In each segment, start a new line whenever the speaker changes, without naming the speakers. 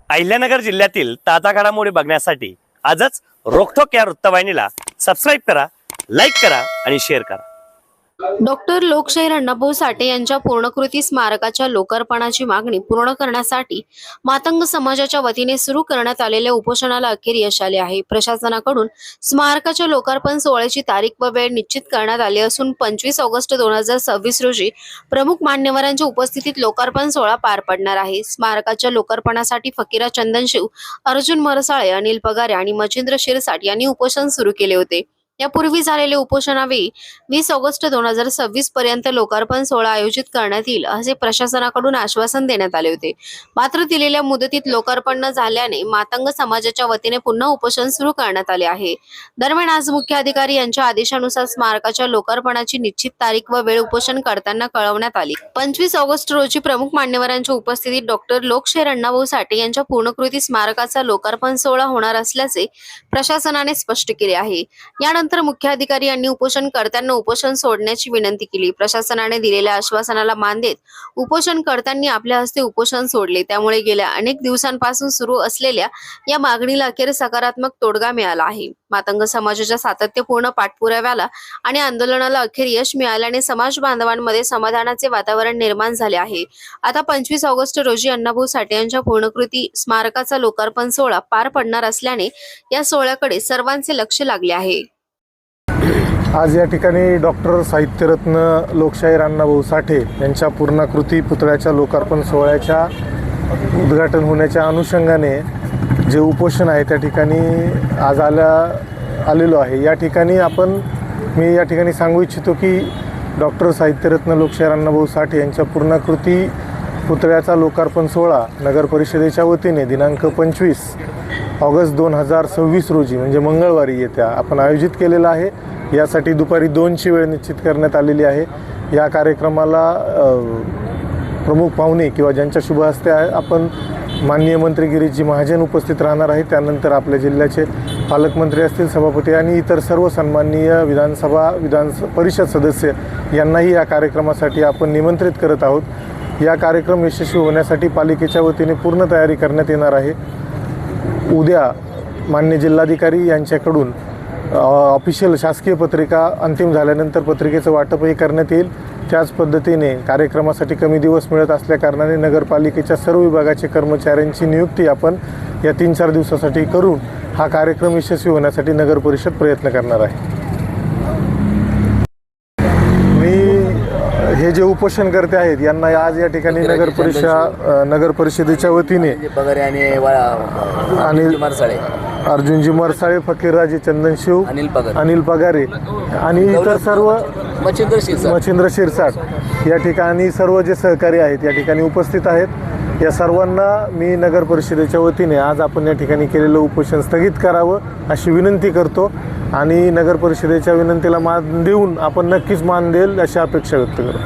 अहिल्यानगर जिल्ह्यातील ताजा घडामोडी बघण्यासाठी आजच रोखोक या वृत्तवाहिनीला सबस्क्राईब करा, लाईक करा आणि शेअर करा।
डॉक्टर लोकशाहीर अण्णाभाऊ साठे यांच्या पूर्णकृती स्मारकाच्या लोकार्पणाची मागणी पूर्ण करण्यासाठी मातंग समाजाच्या वतीने सुरू करण्यात आलेल्या उपोषणाला अखेर यश आले आहे। प्रशासनाकडून स्मारकाच्या लोकार्पण सोहळ्याची तारीख व वेळ निश्चित करण्यात आली असून 25 ऑगस्ट 2026 रोजी प्रमुख मान्यवरांच्या उपस्थितीत लोकार्पण सोहळा पार पडणार आहे। स्मारकाच्या लोकार्पणासाठी फकीरा चंदनशिव, अर्जुन मरसाळे, अनिल पगारे आणि मच्छिंद्र शिरसाट यांनी उपोषण सुरू केले होते। यापूर्वी झालेले उपोषणावेळी 20 ऑगस्ट 2026 पर्यंत लोकार्पण सोहळा आयोजित करण्यात येईल असे प्रशासनाकडून आश्वासन देण्यात आले होते। मात्र दिलेल्या मुदतीत लोकार्पण न झाल्याने मातंग समाजाच्या वतीने पुन्हा उपोषण सुरू करण्यात आले आहे। दरम्यान आज मुख्य अधिकारी यांच्या आदेशानुसार स्मारकाच्या लोकार्पणाची निश्चित तारीख व वेळ उपोषणकर्त्यांना कळवण्यात आली। 25 ऑगस्ट रोजी प्रमुख मान्यवरांच्या उपस्थितीत डॉक्टर लोकशाहीर अण्णाभाऊ साठे यांच्या पूर्णकृती स्मारकाचा लोकार्पण सोहळा होणार असल्याचे प्रशासनाने स्पष्ट केले आहे। यानंतर मुख्य अधिकारी यांनी उपोषणकर्त्यांना उपोषण सोडण्याची विनंती केली। प्रशासनाने दिलेल्या आश्वासनाला मान देत उपोषणकर्त्यांनी आपल्या हस्ते उपोषण सोडले। त्यामुळे गेल्या अनेक दिवसांपासून सुरू असलेल्या या मागणीला अखेर सकारात्मक तोडगा मिळाला आहे। मातंग समाजाच्या सातत्यपूर्ण पाठपुराव्याला आणि आंदोलनाला अखेर यश मिळाल्याने समाज बांधवांमध्ये समाधानाचे वातावरण निर्माण झाले आहे। आता 25 ऑगस्ट रोजी अण्णाभाऊ साठे यांच्या पूर्णकृती स्मारकाचा लोकार्पण सोहळा पार पडणार असल्याने या सोहळ्याकडे सर्वांचे लक्ष लागले आहे।
आज या ठिकाणी डॉक्टर साहित्यरत्न लोकशाहीर अण्णाभाऊ साठे यांच्या पूर्णाकृती पुतळ्याच्या लोकार्पण सोहळ्याच्या उद्घाटन होण्याच्या अनुषंगाने जे उपोषण आहे त्या ठिकाणी आज आलेलो आहे। या ठिकाणी मी या ठिकाणी सांगू इच्छितो की डॉक्टर साहित्यरत्न लोकशाहीर अण्णाभाऊ साठे यांच्या पूर्णाकृती पुतळ्याचा लोकार्पण सोहळा नगर परिषदेच्या वतीने दिनांक 25 ऑगस्ट 2026 रोजी म्हणजे मंगळवारी येत्या आपण आयोजित केलेला आहे। यासाठी दुपारी 2ची वेळ निश्चित करण्यात आलेली आहे। या कार्यक्रमाला प्रमुख पाहुणे किंवा ज्यांच्या शुभ हस्ते आपण माननीय मंत्री गिरीशजी महाजन उपस्थित राहणार आहेत। त्यानंतर आपल्या जिल्ह्याचे पालकमंत्री असतील, सभापती आणि इतर सर्व सन्माननीय विधान परिषद सदस्य यांनाही या कार्यक्रमासाठी आपण निमंत्रित करत आहोत। या कार्यक्रम यशस्वी होण्यासाठी पालिकेच्या वतीने पूर्ण तयारी करण्यात येणार आहे। उद्या माननीय जिल्हाधिकारी यांच्याकडून ऑफिशियल शासकीय पत्रिका अंतिम झाल्यानंतर पत्रिकेचं वाटपही करण्यात येईल। त्याच पद्धतीने कार्यक्रमासाठी कमी दिवस मिळत असल्याकारणाने नगरपालिकेच्या सर्व विभागाचे कर्मचाऱ्यांची नियुक्ती आपण या 3-4 दिवसासाठी करून हा कार्यक्रम यशस्वी होण्यासाठी नगर परिषद प्रयत्न करणार आहे। हे जे उपोषणकर्ते आहेत यांना आज या ठिकाणी नगर परिषदेच्या वतीने अर्जुनजी मरसाळे, फकीरराजे चंदनशिव, अनिल पगारे आणि इतर सर्व मच्छिंद्र शिरसाट या ठिकाणी सर्व जे सहकारी आहेत या ठिकाणी उपस्थित आहेत। या सर्वांना मी नगर परिषदेच्या वतीने आज आपण या ठिकाणी केलेलं उपोषण स्थगित करावं अशी विनंती करतो आणि नगर परिषदेच्या विनंतीला मान देऊन आपण नक्कीच मान देईल अशी अपेक्षा व्यक्त करतो।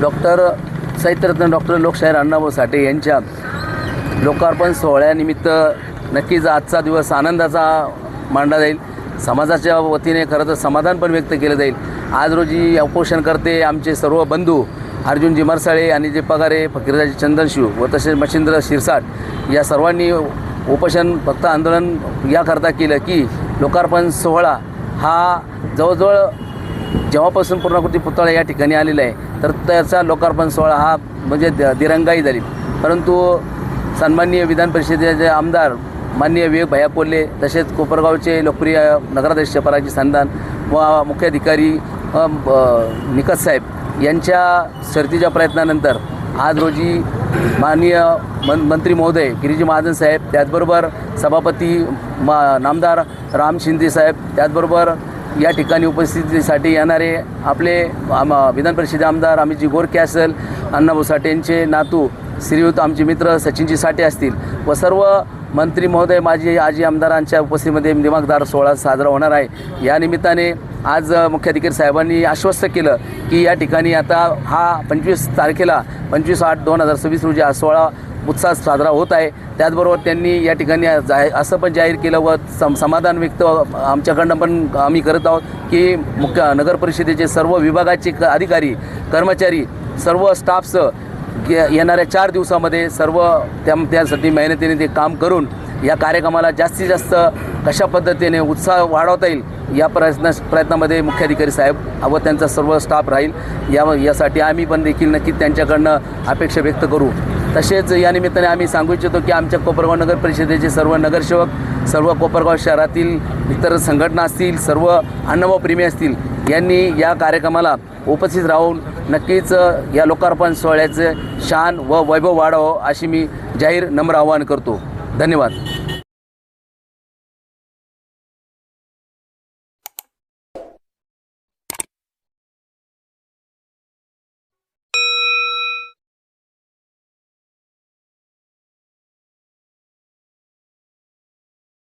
डॉक्टर साहित्यरत्न डॉक्टर लोकशाहीर अण्णाभाऊ साठे यांच्या लोकार्पण सोहळ्यानिमित्त नक्कीच आजचा दिवस आनंदाचा मानला जाईल। समाजाच्या वतीने खरं तर समाधान पण व्यक्त केलं जाईल। आज रोजी उपोषणकर्ते आमचे सर्व बंधू अर्जुनजी मरसाळे आणि जे पगारे, फकीरराजे चंदनशिव व तसेच मच्छिंद्र शिरसाट या सर्वांनी उपोषण फक्त आंदोलन याकरता केलं की लोकार्पण सोहळा हा जवळजवळ जेव्हापासून पूर्णाकृती पुतळा या ठिकाणी आलेला आहे तर त्याचा लोकार्पण सोहळा हा म्हणजे दिरंगाई झाली। परंतु सन्माननीय विधान परिषदेचे आमदार माननीय विवेक भैया कोल्हे तसेच कोपरगावचे लोकप्रिय नगराध्यक्ष परागजी संधान व मुख्य अधिकारी निकत साहेब यांच्या शर्तीच्या प्रयत्नानंतर आज रोजी माननीय मंत्री महोदय गिरीशजी महाजन साहेब, त्याचबरोबर सभापती नामदार राम शिंदे साहेब, त्याचबरोबर या ठिकाणी उपस्थितीसाठी येणारे आपले विधान परिषद आमदार अमितजी गोरखे असेल, अण्णाभाऊ साठे यांचे नातू श्रीयुत आमचे मित्र सचिनजी साठे असतील व सर्व मंत्री महोदय, माजी आजी आमदारांच्या उपस्थितीमध्ये दिमागदार सोहळा साजरा होणार आहे। या निमित्ताने आज मुख्याधिकारी साहेबांनी आश्वस्त केलं की या ठिकाणी आता हा 25 तारखेला 25/8/2026 रोजी हा सोहळा उत्साहात साजरा होत आहे। त्याचबरोबर त्यांनी या ठिकाणी असं पण जाहीर केलं व समाधान व्यक्त आमच्याकडनं पण आम्ही करत आहोत की नगर परिषदेचे सर्व विभागाचे अधिकारी, कर्मचारी, सर्व स्टाफचं येणाऱ्या 4 दिवसामध्ये सर्व त्यासाठी मेहनतीने ते काम करून या कार्यक्रमाला जास्तीत जास्त कशा पद्धतीने उत्साह वाढवता येईल या प्रयत्नामध्ये मुख्याधिकारी साहेब व त्यांचा सर्व स्टाफ राहील यासाठी आम्ही पण देखील नक्की त्यांच्याकडनं अपेक्षा व्यक्त करू. तसेच या निमित्ताने आम्ही सांगू इच्छितो की आमच्या कोपरगाव नगर परिषदेचे सर्व नगरसेवक, सर्व कोपरगाव शहरातील इतर संघटना असतील, सर्व अण्णाभाऊ प्रेमी असतील, यांनी या कार्यक्रमाला उपस्थित राहून नक्कीच या लोकार्पण सोहळ्याचे शान व वैभव वाढावं अशी मी जाहीर नम्र आवाहन करतो. धन्यवाद.